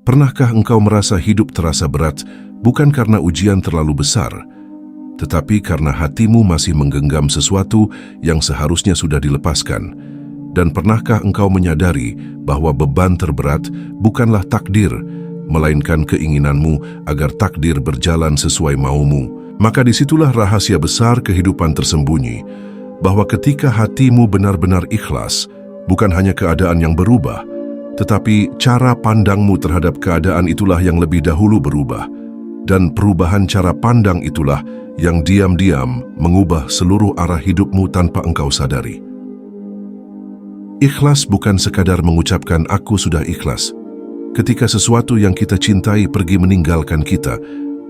Pernahkah engkau merasa hidup terasa berat bukan karena ujian terlalu besar, tetapi karena hatimu masih menggenggam sesuatu yang seharusnya sudah dilepaskan? Dan pernahkah engkau menyadari bahwa beban terberat bukanlah takdir, melainkan keinginanmu agar takdir berjalan sesuai maumu? Maka disitulah rahasia besar kehidupan tersembunyi, bahwa ketika hatimu benar-benar ikhlas, bukan hanya keadaan yang berubah, tetapi cara pandangmu terhadap keadaan itulah yang lebih dahulu berubah. Dan perubahan cara pandang itulah yang diam-diam mengubah seluruh arah hidupmu tanpa engkau sadari. Ikhlas bukan sekadar mengucapkan aku sudah ikhlas. Ketika sesuatu yang kita cintai pergi meninggalkan kita,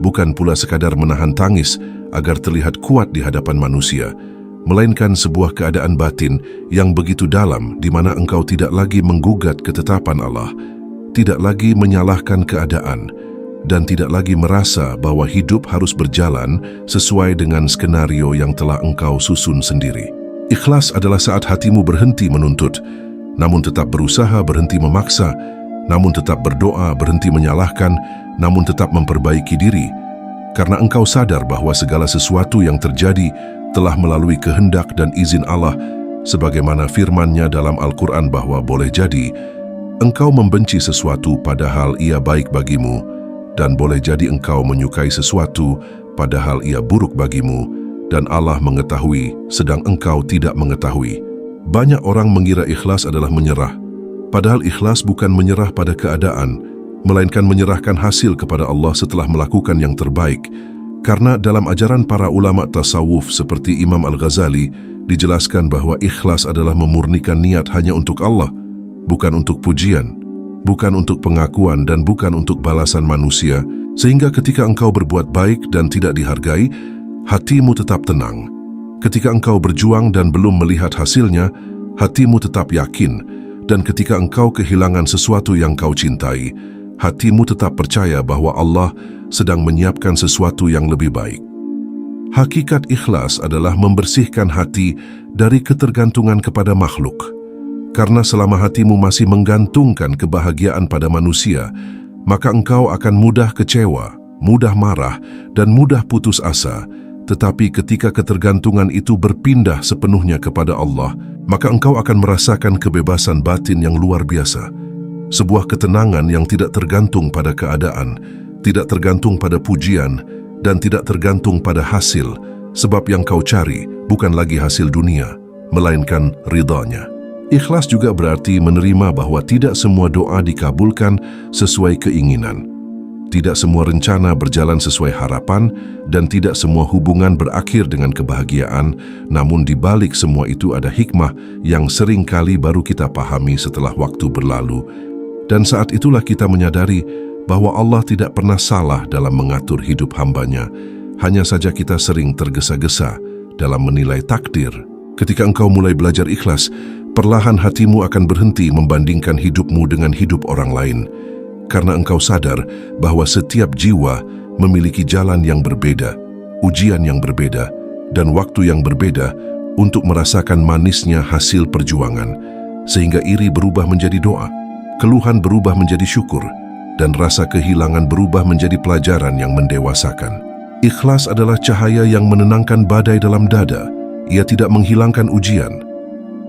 bukan pula sekadar menahan tangis agar terlihat kuat di hadapan manusia, melainkan sebuah keadaan batin yang begitu dalam di mana engkau tidak lagi menggugat ketetapan Allah, tidak lagi menyalahkan keadaan, dan tidak lagi merasa bahwa hidup harus berjalan sesuai dengan skenario yang telah engkau susun sendiri. Ikhlas adalah saat hatimu berhenti menuntut, namun tetap berusaha berhenti memaksa, namun tetap berdoa berhenti menyalahkan, namun tetap memperbaiki diri, karena engkau sadar bahwa segala sesuatu yang terjadi telah melalui kehendak dan izin Allah, sebagaimana firman-Nya dalam Al-Quran bahwa boleh jadi engkau membenci sesuatu padahal ia baik bagimu, dan boleh jadi engkau menyukai sesuatu padahal ia buruk bagimu, dan Allah mengetahui sedang engkau tidak mengetahui. Banyak orang mengira ikhlas adalah menyerah, padahal ikhlas bukan menyerah pada keadaan, melainkan menyerahkan hasil kepada Allah setelah melakukan yang terbaik. Karena dalam ajaran para ulama tasawuf seperti Imam Al-Ghazali dijelaskan bahwa ikhlas adalah memurnikan niat hanya untuk Allah, bukan untuk pujian, bukan untuk pengakuan, dan bukan untuk balasan manusia, sehingga ketika engkau berbuat baik dan tidak dihargai, hatimu tetap tenang. Ketika engkau berjuang dan belum melihat hasilnya, hatimu tetap yakin, dan ketika engkau kehilangan sesuatu yang kau cintai, hatimu tetap percaya bahwa Allah sedang menyiapkan sesuatu yang lebih baik. Hakikat ikhlas adalah membersihkan hati dari ketergantungan kepada makhluk. Karena selama hatimu masih menggantungkan kebahagiaan pada manusia, maka engkau akan mudah kecewa, mudah marah, dan mudah putus asa. Tetapi ketika ketergantungan itu berpindah sepenuhnya kepada Allah, maka engkau akan merasakan kebebasan batin yang luar biasa. Sebuah ketenangan yang tidak tergantung pada keadaan, tidak tergantung pada pujian, dan tidak tergantung pada hasil, sebab yang kau cari bukan lagi hasil dunia, melainkan ridha-Nya. Ikhlas juga berarti menerima bahwa tidak semua doa dikabulkan sesuai keinginan, tidak semua rencana berjalan sesuai harapan, dan tidak semua hubungan berakhir dengan kebahagiaan, namun di balik semua itu ada hikmah yang sering kali baru kita pahami setelah waktu berlalu. Dan saat itulah kita menyadari bahwa Allah tidak pernah salah dalam mengatur hidup hamba-Nya. Hanya saja kita sering tergesa-gesa dalam menilai takdir. Ketika engkau mulai belajar ikhlas, perlahan hatimu akan berhenti membandingkan hidupmu dengan hidup orang lain. Karena engkau sadar bahwa setiap jiwa memiliki jalan yang berbeda, ujian yang berbeda, dan waktu yang berbeda untuk merasakan manisnya hasil perjuangan. Sehingga iri berubah menjadi doa, keluhan berubah menjadi syukur, dan rasa kehilangan berubah menjadi pelajaran yang mendewasakan. Ikhlas adalah cahaya yang menenangkan badai dalam dada. Ia tidak menghilangkan ujian,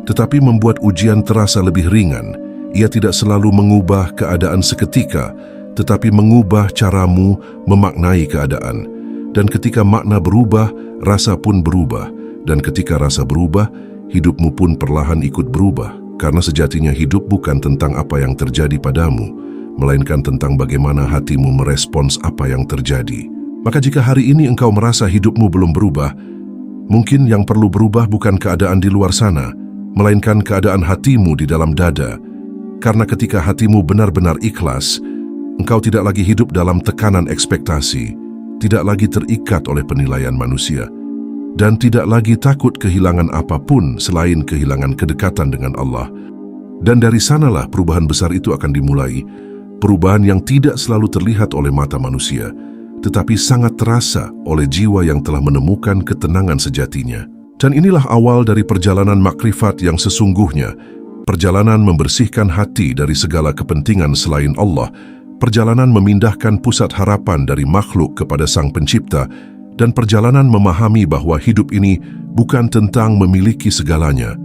tetapi membuat ujian terasa lebih ringan. Ia tidak selalu mengubah keadaan seketika, tetapi mengubah caramu memaknai keadaan. Dan ketika makna berubah, rasa pun berubah. Dan ketika rasa berubah, hidupmu pun perlahan ikut berubah. Karena sejatinya hidup bukan tentang apa yang terjadi padamu, melainkan tentang bagaimana hatimu merespons apa yang terjadi. Maka jika hari ini engkau merasa hidupmu belum berubah, mungkin yang perlu berubah bukan keadaan di luar sana, melainkan keadaan hatimu di dalam dada. Karena ketika hatimu benar-benar ikhlas, engkau tidak lagi hidup dalam tekanan ekspektasi, tidak lagi terikat oleh penilaian manusia, dan tidak lagi takut kehilangan apapun selain kehilangan kedekatan dengan Allah. Dan dari sanalah perubahan besar itu akan dimulai. Perubahan yang tidak selalu terlihat oleh mata manusia, tetapi sangat terasa oleh jiwa yang telah menemukan ketenangan sejatinya. Dan inilah awal dari perjalanan makrifat yang sesungguhnya, perjalanan membersihkan hati dari segala kepentingan selain Allah, perjalanan memindahkan pusat harapan dari makhluk kepada Sang Pencipta, dan perjalanan memahami bahwa hidup ini bukan tentang memiliki segalanya,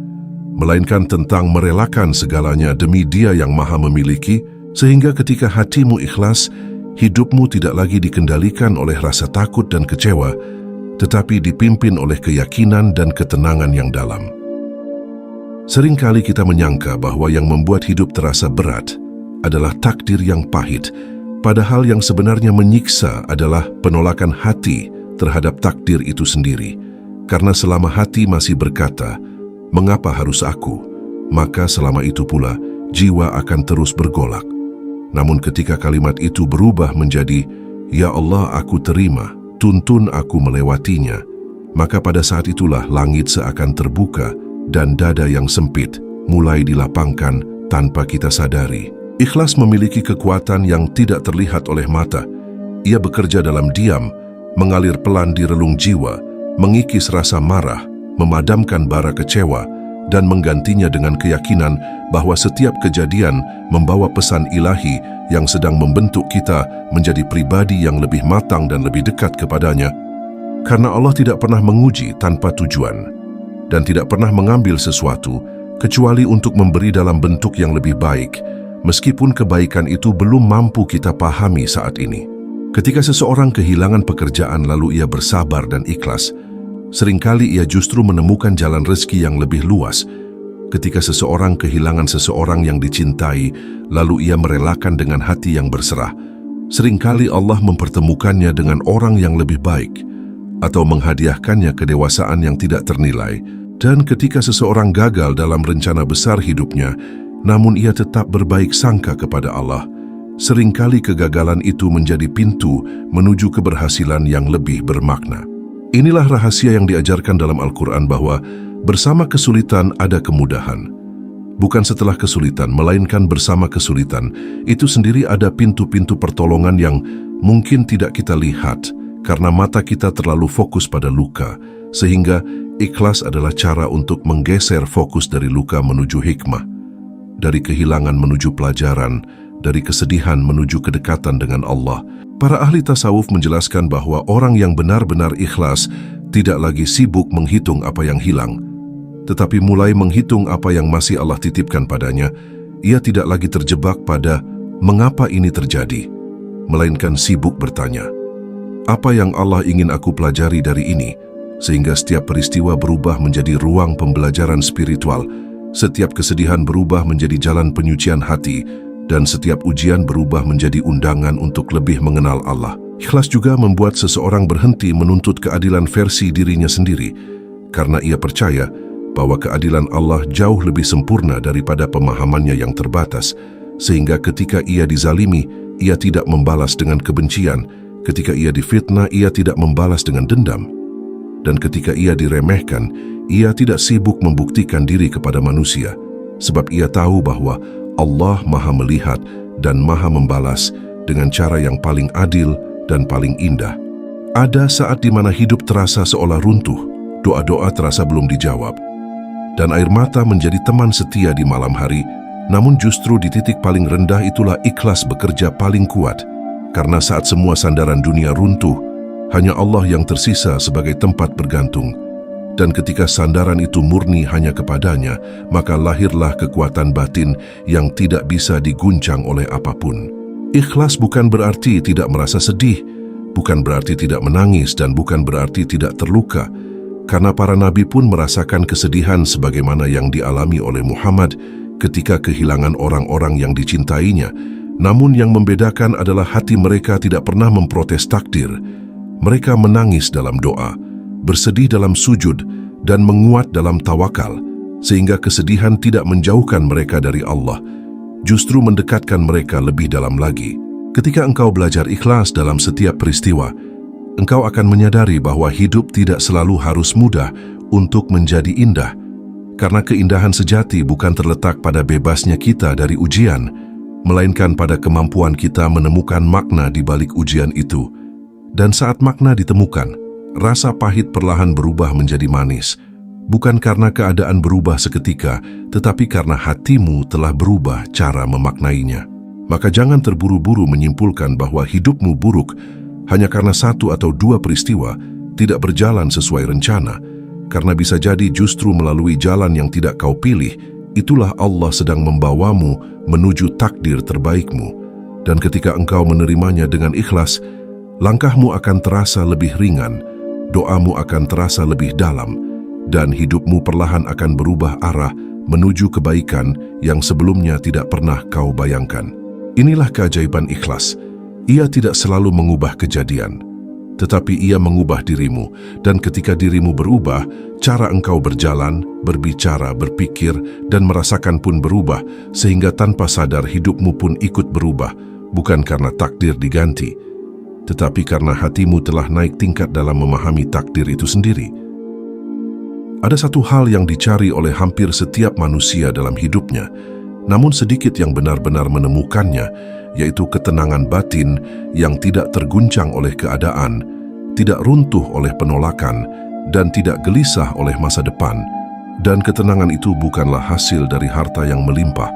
melainkan tentang merelakan segalanya demi Dia yang Maha Memiliki, sehingga ketika hatimu ikhlas, hidupmu tidak lagi dikendalikan oleh rasa takut dan kecewa, tetapi dipimpin oleh keyakinan dan ketenangan yang dalam. Seringkali kita menyangka bahwa yang membuat hidup terasa berat adalah takdir yang pahit, padahal yang sebenarnya menyiksa adalah penolakan hati terhadap takdir itu sendiri. Karena selama hati masih berkata, "Mengapa harus aku?" maka selama itu pula jiwa akan terus bergolak. Namun ketika kalimat itu berubah menjadi, "Ya Allah, aku terima, tuntun aku melewatinya," maka pada saat itulah langit seakan terbuka dan dada yang sempit mulai dilapangkan tanpa kita sadari. Ikhlas memiliki kekuatan yang tidak terlihat oleh mata. Ia bekerja dalam diam, mengalir pelan di relung jiwa, mengikis rasa marah, memadamkan bara kecewa, dan menggantinya dengan keyakinan bahwa setiap kejadian membawa pesan ilahi yang sedang membentuk kita menjadi pribadi yang lebih matang dan lebih dekat kepadanya. Karena Allah tidak pernah menguji tanpa tujuan, dan tidak pernah mengambil sesuatu kecuali untuk memberi dalam bentuk yang lebih baik, meskipun kebaikan itu belum mampu kita pahami saat ini. Ketika seseorang kehilangan pekerjaan lalu ia bersabar dan ikhlas, seringkali ia justru menemukan jalan rezeki yang lebih luas. Ketika seseorang kehilangan seseorang yang dicintai, lalu ia merelakan dengan hati yang berserah, seringkali Allah mempertemukannya dengan orang yang lebih baik, atau menghadiahkannya kedewasaan yang tidak ternilai. Dan ketika seseorang gagal dalam rencana besar hidupnya, namun ia tetap berbaik sangka kepada Allah, seringkali kegagalan itu menjadi pintu menuju keberhasilan yang lebih bermakna. Inilah rahasia yang diajarkan dalam Al-Quran bahwa bersama kesulitan ada kemudahan. Bukan setelah kesulitan, melainkan bersama kesulitan. Itu sendiri ada pintu-pintu pertolongan yang mungkin tidak kita lihat, karena mata kita terlalu fokus pada luka, sehingga ikhlas adalah cara untuk menggeser fokus dari luka menuju hikmah, dari kehilangan menuju pelajaran, dari kesedihan menuju kedekatan dengan Allah. Para ahli tasawuf menjelaskan bahwa orang yang benar-benar ikhlas tidak lagi sibuk menghitung apa yang hilang, tetapi mulai menghitung apa yang masih Allah titipkan padanya. Ia tidak lagi terjebak pada mengapa ini terjadi, melainkan sibuk bertanya, apa yang Allah ingin aku pelajari dari ini, sehingga setiap peristiwa berubah menjadi ruang pembelajaran spiritual, setiap kesedihan berubah menjadi jalan penyucian hati, dan setiap ujian berubah menjadi undangan untuk lebih mengenal Allah. Ikhlas juga membuat seseorang berhenti menuntut keadilan versi dirinya sendiri, karena ia percaya bahwa keadilan Allah jauh lebih sempurna daripada pemahamannya yang terbatas, sehingga ketika ia dizalimi, ia tidak membalas dengan kebencian, ketika ia difitnah, ia tidak membalas dengan dendam, dan ketika ia diremehkan, ia tidak sibuk membuktikan diri kepada manusia, sebab ia tahu bahwa Allah Maha Melihat dan Maha Membalas dengan cara yang paling adil dan paling indah. Ada saat di mana hidup terasa seolah runtuh, doa-doa terasa belum dijawab, dan air mata menjadi teman setia di malam hari. Namun justru di titik paling rendah itulah ikhlas bekerja paling kuat, karena saat semua sandaran dunia runtuh, hanya Allah yang tersisa sebagai tempat bergantung. Dan ketika sandaran itu murni hanya kepadanya, maka lahirlah kekuatan batin yang tidak bisa diguncang oleh apapun. Ikhlas bukan berarti tidak merasa sedih, bukan berarti tidak menangis, dan bukan berarti tidak terluka. Karena para nabi pun merasakan kesedihan sebagaimana yang dialami oleh Muhammad ketika kehilangan orang-orang yang dicintainya. Namun yang membedakan adalah hati mereka tidak pernah memprotes takdir. Mereka menangis dalam doa, bersedih dalam sujud, dan menguat dalam tawakal, sehingga kesedihan tidak menjauhkan mereka dari Allah, justru mendekatkan mereka lebih dalam lagi. Ketika engkau belajar ikhlas dalam setiap peristiwa, engkau akan menyadari bahwa hidup tidak selalu harus mudah untuk menjadi indah, karena keindahan sejati bukan terletak pada bebasnya kita dari ujian, melainkan pada kemampuan kita menemukan makna di balik ujian itu. Dan saat makna ditemukan, rasa pahit perlahan berubah menjadi manis, bukan karena keadaan berubah seketika, tetapi karena hatimu telah berubah cara memaknainya. Maka jangan terburu-buru menyimpulkan bahwa hidupmu buruk hanya karena satu atau dua peristiwa tidak berjalan sesuai rencana, karena bisa jadi justru melalui jalan yang tidak kau pilih, itulah Allah sedang membawamu menuju takdir terbaikmu. Dan ketika engkau menerimanya dengan ikhlas, langkahmu akan terasa lebih ringan, doamu akan terasa lebih dalam, dan hidupmu perlahan akan berubah arah menuju kebaikan yang sebelumnya tidak pernah kau bayangkan. Inilah keajaiban ikhlas. Ia tidak selalu mengubah kejadian, tetapi ia mengubah dirimu, dan ketika dirimu berubah, cara engkau berjalan, berbicara, berpikir, dan merasakan pun berubah, sehingga tanpa sadar hidupmu pun ikut berubah, bukan karena takdir diganti, tetapi karena hatimu telah naik tingkat dalam memahami takdir itu sendiri. Ada satu hal yang dicari oleh hampir setiap manusia dalam hidupnya, namun sedikit yang benar-benar menemukannya, yaitu ketenangan batin yang tidak terguncang oleh keadaan, tidak runtuh oleh penolakan, dan tidak gelisah oleh masa depan. Dan ketenangan itu bukanlah hasil dari harta yang melimpah,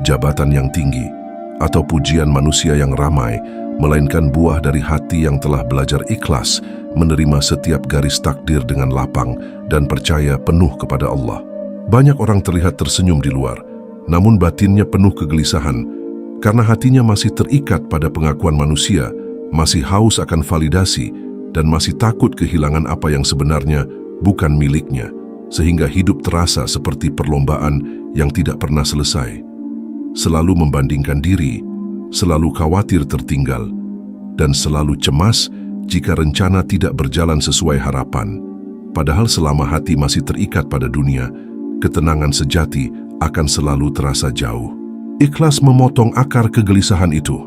jabatan yang tinggi, atau pujian manusia yang ramai, melainkan buah dari hati yang telah belajar ikhlas, menerima setiap garis takdir dengan lapang, dan percaya penuh kepada Allah. Banyak orang terlihat tersenyum di luar, namun batinnya penuh kegelisahan, karena hatinya masih terikat pada pengakuan manusia, masih haus akan validasi, dan masih takut kehilangan apa yang sebenarnya bukan miliknya, sehingga hidup terasa seperti perlombaan yang tidak pernah selesai. Selalu membandingkan diri, selalu khawatir tertinggal, dan selalu cemas jika rencana tidak berjalan sesuai harapan. Padahal selama hati masih terikat pada dunia, ketenangan sejati akan selalu terasa jauh. Ikhlas memotong akar kegelisahan itu,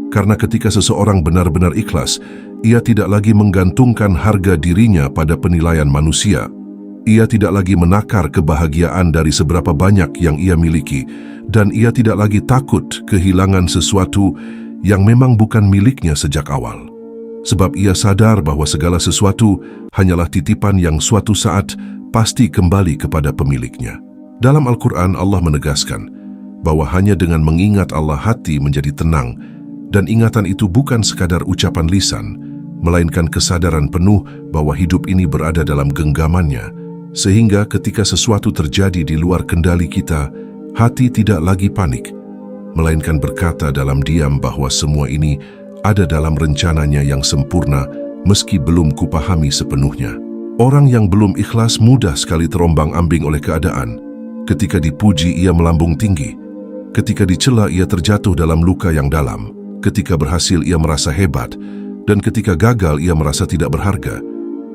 karena ketika seseorang benar-benar ikhlas, ia tidak lagi menggantungkan harga dirinya pada penilaian manusia. Ia tidak lagi menakar kebahagiaan dari seberapa banyak yang ia miliki, dan ia tidak lagi takut kehilangan sesuatu yang memang bukan miliknya sejak awal. Sebab ia sadar bahwa segala sesuatu hanyalah titipan yang suatu saat pasti kembali kepada pemiliknya. Dalam Al-Quran, Allah menegaskan bahwa hanya dengan mengingat Allah hati menjadi tenang, dan ingatan itu bukan sekadar ucapan lisan, melainkan kesadaran penuh bahwa hidup ini berada dalam genggamannya, sehingga ketika sesuatu terjadi di luar kendali kita, hati tidak lagi panik, melainkan berkata dalam diam bahwa semua ini ada dalam rencananya yang sempurna, meski belum kupahami sepenuhnya. Orang yang belum ikhlas mudah sekali terombang-ambing oleh keadaan. Ketika dipuji ia melambung tinggi, ketika dicela ia terjatuh dalam luka yang dalam, ketika berhasil ia merasa hebat, dan ketika gagal ia merasa tidak berharga.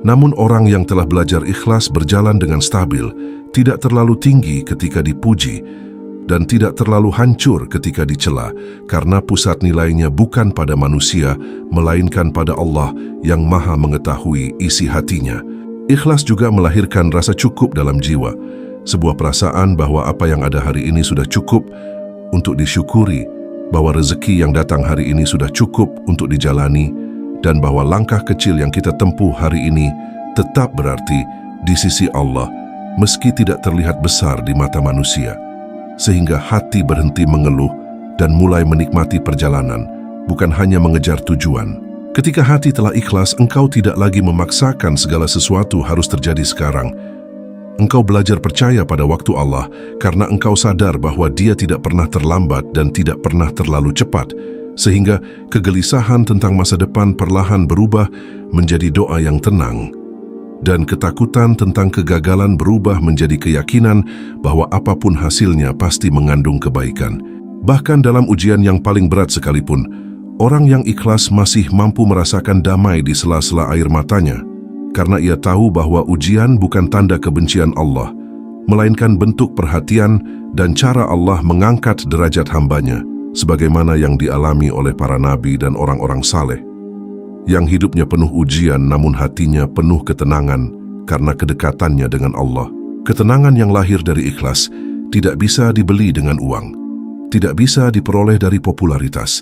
Namun orang yang telah belajar ikhlas berjalan dengan stabil, tidak terlalu tinggi ketika dipuji, dan tidak terlalu hancur ketika dicela, karena pusat nilainya bukan pada manusia, melainkan pada Allah yang Maha mengetahui isi hatinya. Ikhlas juga melahirkan rasa cukup dalam jiwa, sebuah perasaan bahwa apa yang ada hari ini sudah cukup untuk disyukuri, bahwa rezeki yang datang hari ini sudah cukup untuk dijalani, dan bahwa langkah kecil yang kita tempuh hari ini tetap berarti di sisi Allah, meski tidak terlihat besar di mata manusia. Sehingga hati berhenti mengeluh dan mulai menikmati perjalanan, bukan hanya mengejar tujuan. Ketika hati telah ikhlas, engkau tidak lagi memaksakan segala sesuatu harus terjadi sekarang. Engkau belajar percaya pada waktu Allah karena engkau sadar bahwa Dia tidak pernah terlambat dan tidak pernah terlalu cepat, sehingga kegelisahan tentang masa depan perlahan berubah menjadi doa yang tenang, dan ketakutan tentang kegagalan berubah menjadi keyakinan bahwa apapun hasilnya pasti mengandung kebaikan. Bahkan dalam ujian yang paling berat sekalipun, orang yang ikhlas masih mampu merasakan damai di sela-sela air matanya, karena ia tahu bahwa ujian bukan tanda kebencian Allah, melainkan bentuk perhatian dan cara Allah mengangkat derajat hambanya, sebagaimana yang dialami oleh para nabi dan orang-orang saleh, yang hidupnya penuh ujian namun hatinya penuh ketenangan karena kedekatannya dengan Allah. Ketenangan yang lahir dari ikhlas tidak bisa dibeli dengan uang, tidak bisa diperoleh dari popularitas,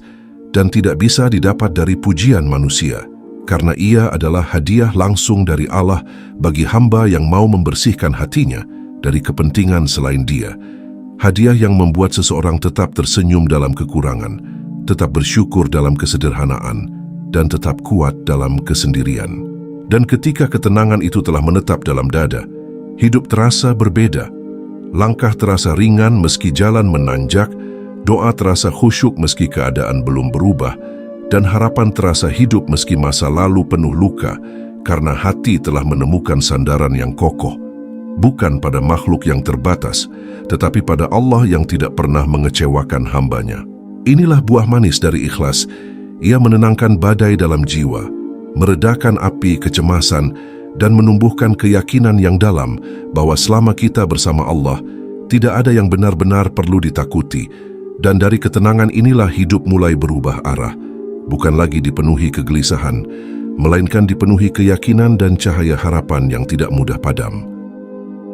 dan tidak bisa didapat dari pujian manusia, karena ia adalah hadiah langsung dari Allah bagi hamba yang mau membersihkan hatinya dari kepentingan selain Dia. Hadiah yang membuat seseorang tetap tersenyum dalam kekurangan, tetap bersyukur dalam kesederhanaan, dan tetap kuat dalam kesendirian. Dan ketika ketenangan itu telah menetap dalam dada, hidup terasa berbeda. Langkah terasa ringan meski jalan menanjak, doa terasa khusyuk meski keadaan belum berubah, dan harapan terasa hidup meski masa lalu penuh luka, karena hati telah menemukan sandaran yang kokoh, bukan pada makhluk yang terbatas, tetapi pada Allah yang tidak pernah mengecewakan hambanya. Inilah buah manis dari ikhlas. Ia menenangkan badai dalam jiwa, meredakan api kecemasan, dan menumbuhkan keyakinan yang dalam bahwa selama kita bersama Allah, tidak ada yang benar-benar perlu ditakuti, dan dari ketenangan inilah hidup mulai berubah arah, bukan lagi dipenuhi kegelisahan, melainkan dipenuhi keyakinan dan cahaya harapan yang tidak mudah padam.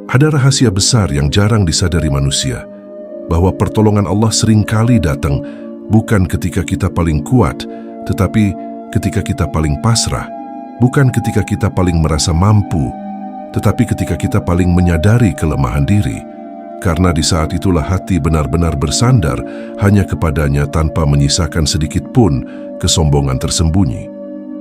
Ada rahasia besar yang jarang disadari manusia, bahwa pertolongan Allah seringkali datang bukan ketika kita paling kuat, tetapi ketika kita paling pasrah, bukan ketika kita paling merasa mampu, tetapi ketika kita paling menyadari kelemahan diri. Karena di saat itulah hati benar-benar bersandar hanya kepadanya tanpa menyisakan sedikit pun kesombongan tersembunyi.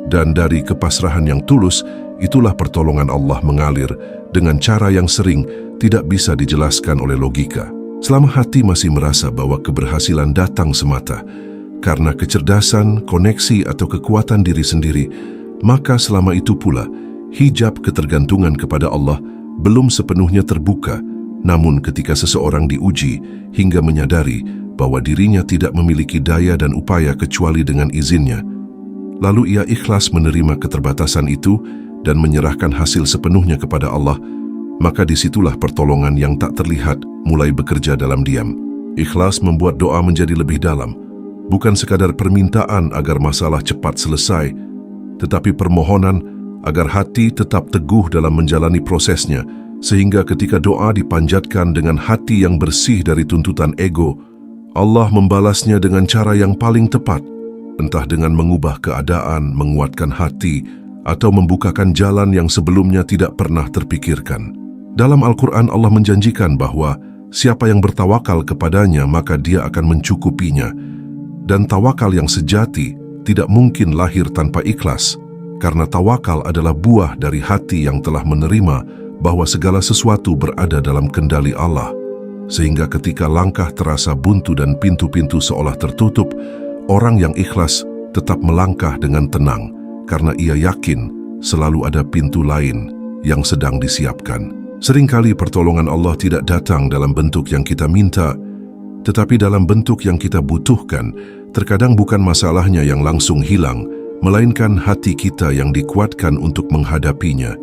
Dan dari kepasrahan yang tulus, itulah pertolongan Allah mengalir dengan cara yang sering tidak bisa dijelaskan oleh logika. Selama hati masih merasa bahwa keberhasilan datang semata karena kecerdasan, koneksi, atau kekuatan diri sendiri, maka selama itu pula hijab ketergantungan kepada Allah belum sepenuhnya terbuka. Namun ketika seseorang diuji hingga menyadari bahwa dirinya tidak memiliki daya dan upaya kecuali dengan izinnya, lalu ia ikhlas menerima keterbatasan itu dan menyerahkan hasil sepenuhnya kepada Allah, maka disitulah pertolongan yang tak terlihat mulai bekerja dalam diam. Ikhlas membuat doa menjadi lebih dalam, bukan sekadar permintaan agar masalah cepat selesai, tetapi permohonan agar hati tetap teguh dalam menjalani prosesnya, sehingga ketika doa dipanjatkan dengan hati yang bersih dari tuntutan ego, Allah membalasnya dengan cara yang paling tepat, entah dengan mengubah keadaan, menguatkan hati, atau membukakan jalan yang sebelumnya tidak pernah terpikirkan. Dalam Al-Quran Allah menjanjikan bahwa siapa yang bertawakal kepadanya maka dia akan mencukupinya. Dan tawakal yang sejati tidak mungkin lahir tanpa ikhlas, karena tawakal adalah buah dari hati yang telah menerima bahwa segala sesuatu berada dalam kendali Allah. Sehingga ketika langkah terasa buntu dan pintu-pintu seolah tertutup, orang yang ikhlas tetap melangkah dengan tenang, karena ia yakin selalu ada pintu lain yang sedang disiapkan. Seringkali pertolongan Allah tidak datang dalam bentuk yang kita minta, tetapi dalam bentuk yang kita butuhkan. Terkadang bukan masalahnya yang langsung hilang, melainkan hati kita yang dikuatkan untuk menghadapinya.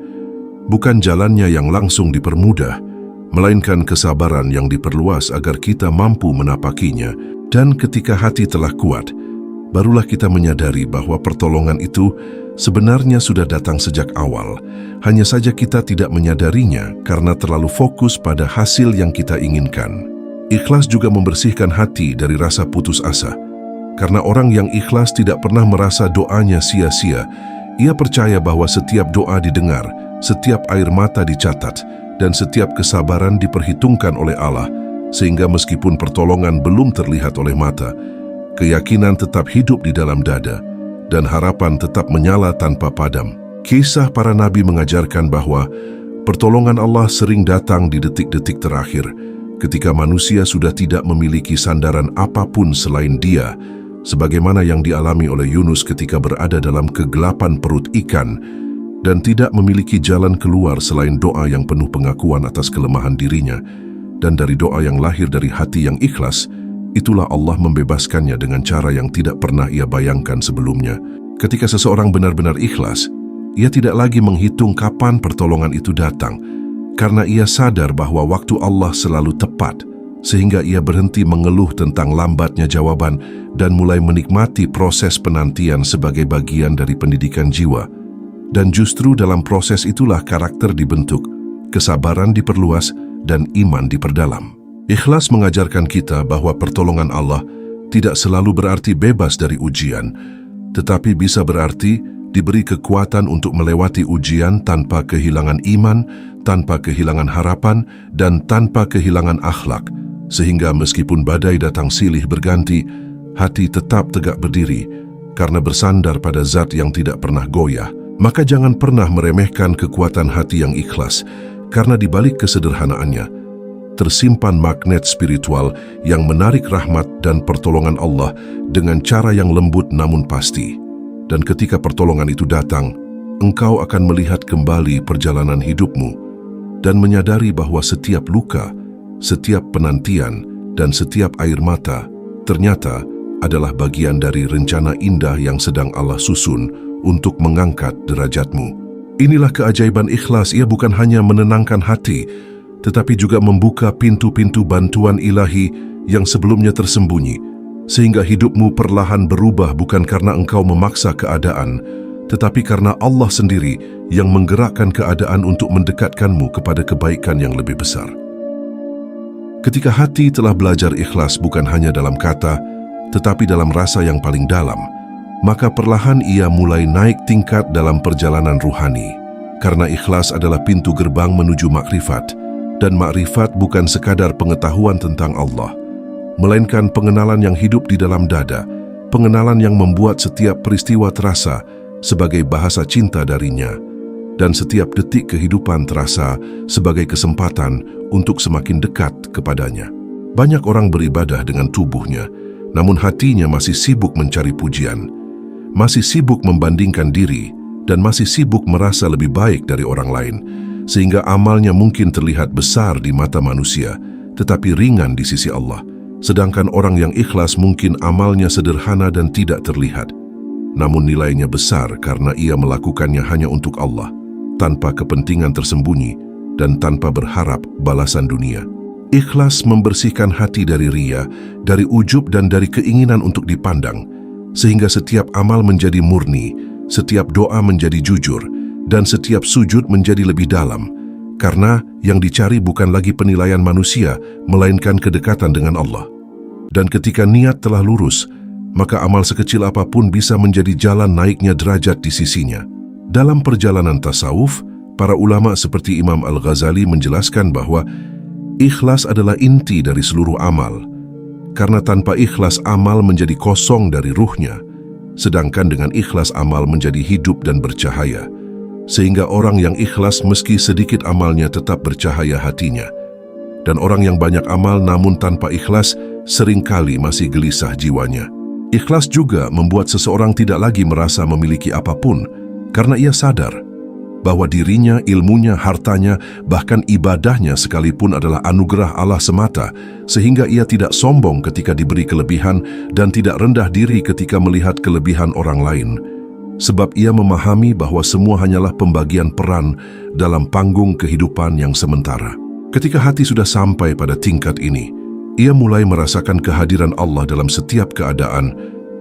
Bukan jalannya yang langsung dipermudah, melainkan kesabaran yang diperluas agar kita mampu menapakinya. Dan ketika hati telah kuat, barulah kita menyadari bahwa pertolongan itu sebenarnya sudah datang sejak awal. Hanya saja kita tidak menyadarinya karena terlalu fokus pada hasil yang kita inginkan. Ikhlas juga membersihkan hati dari rasa putus asa. Karena orang yang ikhlas tidak pernah merasa doanya sia-sia. Ia percaya bahwa setiap doa didengar, setiap air mata dicatat, dan setiap kesabaran diperhitungkan oleh Allah, sehingga meskipun pertolongan belum terlihat oleh mata, keyakinan tetap hidup di dalam dada, dan harapan tetap menyala tanpa padam. Kisah para nabi mengajarkan bahwa pertolongan Allah sering datang di detik-detik terakhir, ketika manusia sudah tidak memiliki sandaran apapun selain Dia, sebagaimana yang dialami oleh Yunus ketika berada dalam kegelapan perut ikan dan tidak memiliki jalan keluar selain doa yang penuh pengakuan atas kelemahan dirinya. Dan dari doa yang lahir dari hati yang ikhlas, itulah Allah membebaskannya dengan cara yang tidak pernah ia bayangkan sebelumnya. Ketika seseorang benar-benar ikhlas, ia tidak lagi menghitung kapan pertolongan itu datang, karena ia sadar bahwa waktu Allah selalu tepat, sehingga ia berhenti mengeluh tentang lambatnya jawaban dan mulai menikmati proses penantian sebagai bagian dari pendidikan jiwa. Dan justru dalam proses itulah karakter dibentuk, kesabaran diperluas, dan iman diperdalam. Ikhlas mengajarkan kita bahwa pertolongan Allah tidak selalu berarti bebas dari ujian, tetapi bisa berarti diberi kekuatan untuk melewati ujian tanpa kehilangan iman, tanpa kehilangan harapan, dan tanpa kehilangan akhlak. Sehingga meskipun badai datang silih berganti, hati tetap tegak berdiri karena bersandar pada zat yang tidak pernah goyah, maka jangan pernah meremehkan kekuatan hati yang ikhlas, karena di balik kesederhanaannya tersimpan magnet spiritual yang menarik rahmat dan pertolongan Allah dengan cara yang lembut namun pasti. Dan ketika pertolongan itu datang, engkau akan melihat kembali perjalanan hidupmu dan menyadari bahwa setiap luka, setiap penantian, dan setiap air mata ternyata adalah bagian dari rencana indah yang sedang Allah susun untuk mengangkat derajatmu. Inilah keajaiban ikhlas. Ia bukan hanya menenangkan hati, tetapi juga membuka pintu-pintu bantuan ilahi yang sebelumnya tersembunyi, sehingga hidupmu perlahan berubah bukan karena engkau memaksa keadaan, tetapi karena Allah sendiri yang menggerakkan keadaan untuk mendekatkanmu kepada kebaikan yang lebih besar. Ketika hati telah belajar ikhlas bukan hanya dalam kata, tetapi dalam rasa yang paling dalam, maka perlahan ia mulai naik tingkat dalam perjalanan ruhani. Karena ikhlas adalah pintu gerbang menuju makrifat, dan makrifat bukan sekadar pengetahuan tentang Allah, melainkan pengenalan yang hidup di dalam dada, pengenalan yang membuat setiap peristiwa terasa sebagai bahasa cinta darinya, dan setiap detik kehidupan terasa sebagai kesempatan untuk semakin dekat kepadanya. Banyak orang beribadah dengan tubuhnya, namun hatinya masih sibuk mencari pujian, masih sibuk membandingkan diri, dan masih sibuk merasa lebih baik dari orang lain, sehingga amalnya mungkin terlihat besar di mata manusia, tetapi ringan di sisi Allah. Sedangkan orang yang ikhlas mungkin amalnya sederhana dan tidak terlihat, namun nilainya besar karena ia melakukannya hanya untuk Allah, tanpa kepentingan tersembunyi dan tanpa berharap balasan dunia. Ikhlas membersihkan hati dari riya, dari ujub dan dari keinginan untuk dipandang, sehingga setiap amal menjadi murni, setiap doa menjadi jujur, dan setiap sujud menjadi lebih dalam, karena yang dicari bukan lagi penilaian manusia, melainkan kedekatan dengan Allah. Dan ketika niat telah lurus, maka amal sekecil apapun bisa menjadi jalan naiknya derajat di sisinya. Dalam perjalanan tasawuf, para ulama seperti Imam Al-Ghazali menjelaskan bahwa ikhlas adalah inti dari seluruh amal, karena tanpa ikhlas amal menjadi kosong dari ruhnya, sedangkan dengan ikhlas amal menjadi hidup dan bercahaya. Sehingga orang yang ikhlas meski sedikit amalnya tetap bercahaya hatinya. Dan orang yang banyak amal namun tanpa ikhlas seringkali masih gelisah jiwanya. Ikhlas juga membuat seseorang tidak lagi merasa memiliki apapun, karena ia sadar bahwa dirinya, ilmunya, hartanya, bahkan ibadahnya sekalipun adalah anugerah Allah semata, sehingga ia tidak sombong ketika diberi kelebihan dan tidak rendah diri ketika melihat kelebihan orang lain. Sebab ia memahami bahwa semua hanyalah pembagian peran dalam panggung kehidupan yang sementara. Ketika hati sudah sampai pada tingkat ini, ia mulai merasakan kehadiran Allah dalam setiap keadaan,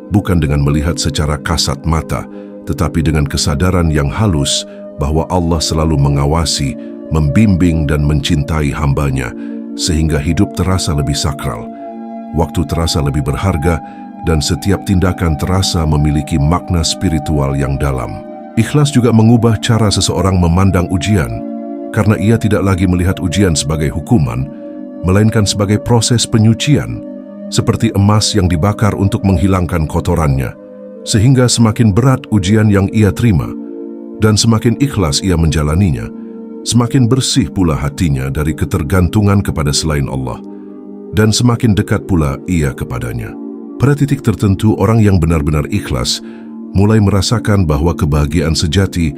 bukan dengan melihat secara kasat mata, tetapi dengan kesadaran yang halus bahwa Allah selalu mengawasi, membimbing dan mencintai hambanya, sehingga hidup terasa lebih sakral, waktu terasa lebih berharga, dan setiap tindakan terasa memiliki makna spiritual yang dalam. Ikhlas juga mengubah cara seseorang memandang ujian, karena ia tidak lagi melihat ujian sebagai hukuman, melainkan sebagai proses penyucian, seperti emas yang dibakar untuk menghilangkan kotorannya, sehingga semakin berat ujian yang ia terima, dan semakin ikhlas ia menjalaninya, semakin bersih pula hatinya dari ketergantungan kepada selain Allah, dan semakin dekat pula ia kepadanya. Pada titik tertentu, orang yang benar-benar ikhlas mulai merasakan bahwa kebahagiaan sejati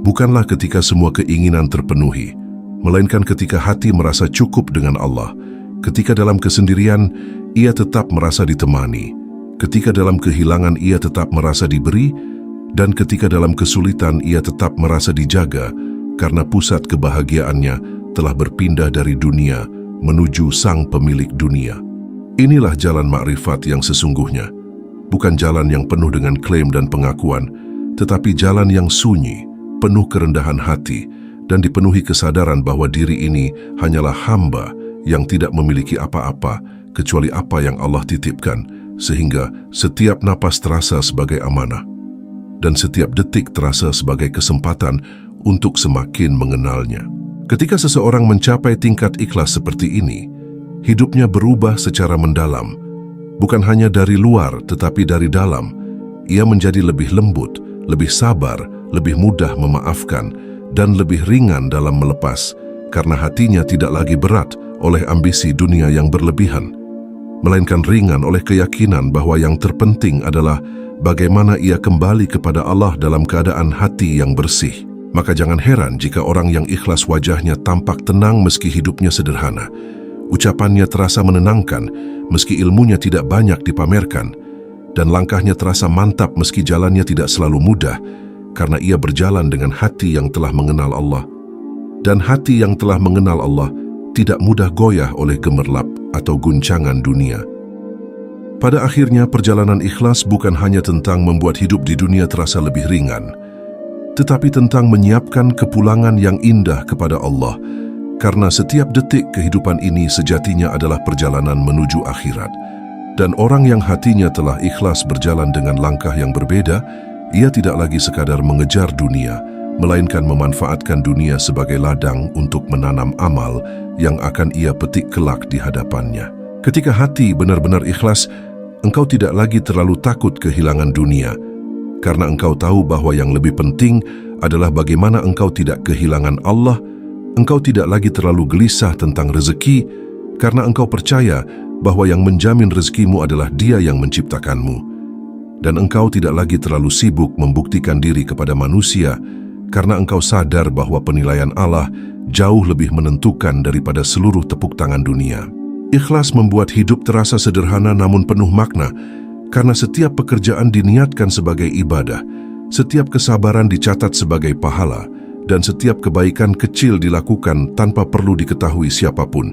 bukanlah ketika semua keinginan terpenuhi, melainkan ketika hati merasa cukup dengan Allah, ketika dalam kesendirian ia tetap merasa ditemani, ketika dalam kehilangan ia tetap merasa diberi, dan ketika dalam kesulitan ia tetap merasa dijaga, karena pusat kebahagiaannya telah berpindah dari dunia menuju Sang Pemilik dunia. Inilah jalan makrifat yang sesungguhnya, bukan jalan yang penuh dengan klaim dan pengakuan, tetapi jalan yang sunyi, penuh kerendahan hati, dan dipenuhi kesadaran bahwa diri ini hanyalah hamba yang tidak memiliki apa-apa kecuali apa yang Allah titipkan, sehingga setiap napas terasa sebagai amanah, dan setiap detik terasa sebagai kesempatan untuk semakin mengenalnya. Ketika seseorang mencapai tingkat ikhlas seperti ini, hidupnya berubah secara mendalam, Bukan hanya dari luar, tetapi dari dalam. Ia menjadi lebih lembut, lebih sabar, lebih mudah memaafkan, dan lebih ringan dalam melepas, karena hatinya tidak lagi berat oleh ambisi dunia yang berlebihan, melainkan ringan oleh keyakinan bahwa yang terpenting adalah bagaimana ia kembali kepada Allah dalam keadaan hati yang bersih. Maka jangan heran jika orang yang ikhlas wajahnya tampak tenang meski hidupnya sederhana. Ucapannya terasa menenangkan meski ilmunya tidak banyak dipamerkan, dan langkahnya terasa mantap meski jalannya tidak selalu mudah, karena ia berjalan dengan hati yang telah mengenal Allah. Dan hati yang telah mengenal Allah tidak mudah goyah oleh gemerlap atau guncangan dunia. Pada akhirnya, perjalanan ikhlas bukan hanya tentang membuat hidup di dunia terasa lebih ringan, tetapi tentang menyiapkan kepulangan yang indah kepada Allah, karena setiap detik kehidupan ini sejatinya adalah perjalanan menuju akhirat. Dan orang yang hatinya telah ikhlas berjalan dengan langkah yang berbeda, ia tidak lagi sekadar mengejar dunia, melainkan memanfaatkan dunia sebagai ladang untuk menanam amal yang akan ia petik kelak di hadapannya. Ketika hati benar-benar ikhlas, engkau tidak lagi terlalu takut kehilangan dunia, karena engkau tahu bahwa yang lebih penting adalah bagaimana engkau tidak kehilangan Allah. Engkau tidak lagi terlalu gelisah tentang rezeki, karena engkau percaya bahwa yang menjamin rezekimu adalah Dia yang menciptakanmu. Dan engkau tidak lagi terlalu sibuk membuktikan diri kepada manusia, karena engkau sadar bahwa penilaian Allah jauh lebih menentukan daripada seluruh tepuk tangan dunia. Ikhlas membuat hidup terasa sederhana namun penuh makna, karena setiap pekerjaan diniatkan sebagai ibadah, setiap kesabaran dicatat sebagai pahala, dan setiap kebaikan kecil dilakukan tanpa perlu diketahui siapapun,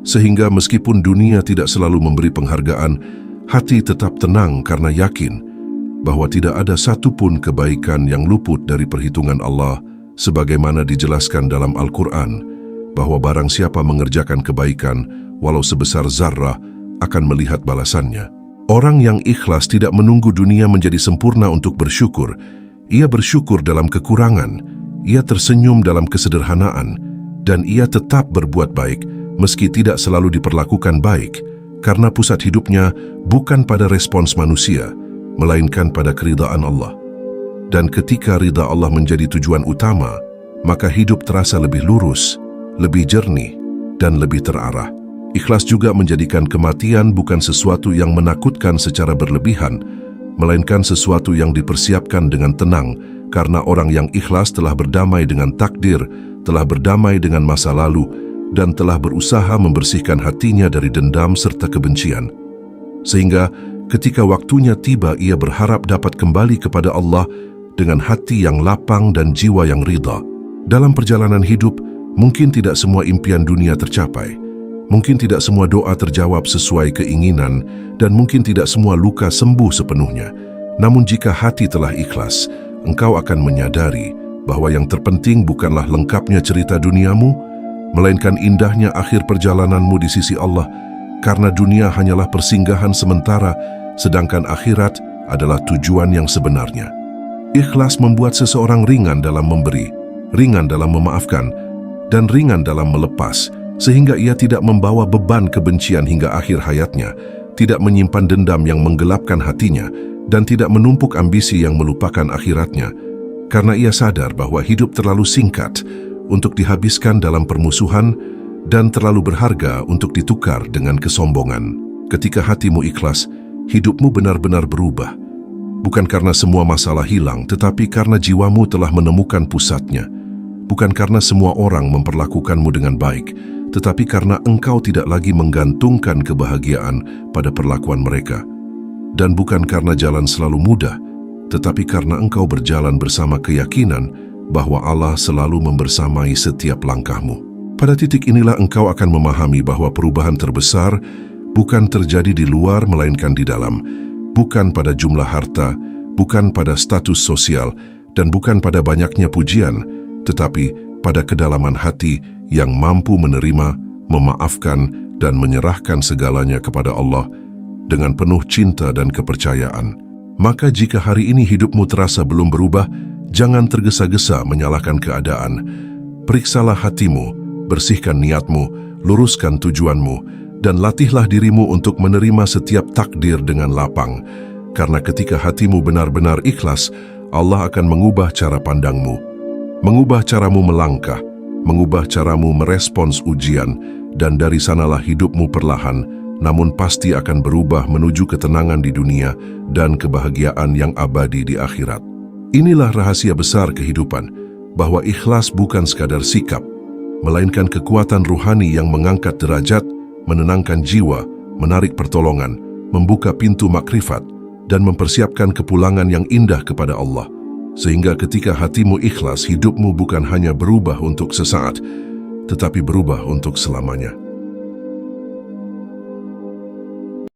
sehingga meskipun dunia tidak selalu memberi penghargaan, hati tetap tenang karena yakin bahwa tidak ada satupun kebaikan yang luput dari perhitungan Allah, sebagaimana dijelaskan dalam Al-Quran, bahwa barang siapa mengerjakan kebaikan, walau sebesar zarrah, akan melihat balasannya. Orang yang ikhlas tidak menunggu dunia menjadi sempurna untuk bersyukur. Ia bersyukur dalam kekurangan, ia tersenyum dalam kesederhanaan, dan ia tetap berbuat baik meski tidak selalu diperlakukan baik, karena pusat hidupnya bukan pada respons manusia, melainkan pada keridaan Allah. Dan ketika ridha Allah menjadi tujuan utama, maka hidup terasa lebih lurus, lebih jernih, dan lebih terarah. Ikhlas juga menjadikan kematian bukan sesuatu yang menakutkan secara berlebihan, melainkan sesuatu yang dipersiapkan dengan tenang, karena orang yang ikhlas telah berdamai dengan takdir, telah berdamai dengan masa lalu, dan telah berusaha membersihkan hatinya dari dendam serta kebencian. Sehingga ketika waktunya tiba, ia berharap dapat kembali kepada Allah dengan hati yang lapang dan jiwa yang ridha. Dalam perjalanan hidup, mungkin tidak semua impian dunia tercapai. Mungkin tidak semua doa terjawab sesuai keinginan, dan mungkin tidak semua luka sembuh sepenuhnya. Namun jika hati telah ikhlas, engkau akan menyadari bahwa yang terpenting bukanlah lengkapnya cerita duniamu, melainkan indahnya akhir perjalananmu di sisi Allah, karena dunia hanyalah persinggahan sementara, sedangkan akhirat adalah tujuan yang sebenarnya. Ikhlas membuat seseorang ringan dalam memberi, ringan dalam memaafkan, dan ringan dalam melepas, sehingga ia tidak membawa beban kebencian hingga akhir hayatnya, tidak menyimpan dendam yang menggelapkan hatinya, dan tidak menumpuk ambisi yang melupakan akhiratnya, karena ia sadar bahwa hidup terlalu singkat untuk dihabiskan dalam permusuhan dan terlalu berharga untuk ditukar dengan kesombongan. Ketika hatimu ikhlas, hidupmu benar-benar berubah, bukan karena semua masalah hilang, tetapi karena jiwamu telah menemukan pusatnya, bukan karena semua orang memperlakukanmu dengan baik, tetapi karena engkau tidak lagi menggantungkan kebahagiaan pada perlakuan mereka. Dan bukan karena jalan selalu mudah, tetapi karena engkau berjalan bersama keyakinan bahwa Allah selalu membersamai setiap langkahmu. Pada titik inilah engkau akan memahami bahwa perubahan terbesar bukan terjadi di luar melainkan di dalam, bukan pada jumlah harta, bukan pada status sosial, dan bukan pada banyaknya pujian, tetapi pada kedalaman hati yang mampu menerima, memaafkan, dan menyerahkan segalanya kepada Allah dengan penuh cinta dan kepercayaan. Maka jika hari ini hidupmu terasa belum berubah, jangan tergesa-gesa menyalahkan keadaan. Periksalah hatimu, bersihkan niatmu, luruskan tujuanmu, Dan latihlah dirimu untuk menerima setiap takdir dengan lapang, karena ketika hatimu benar-benar ikhlas, Allah akan mengubah cara pandangmu, mengubah caramu melangkah, mengubah caramu merespons ujian, dan dari sanalah hidupmu perlahan, namun pasti akan berubah menuju ketenangan di dunia dan kebahagiaan yang abadi di akhirat. Inilah rahasia besar kehidupan, bahwa ikhlas bukan sekadar sikap, melainkan kekuatan ruhani yang mengangkat derajat, menenangkan jiwa, menarik pertolongan, membuka pintu makrifat, dan mempersiapkan kepulangan yang indah kepada Allah. Sehingga ketika hatimu ikhlas, hidupmu bukan hanya berubah untuk sesaat, tetapi berubah untuk selamanya.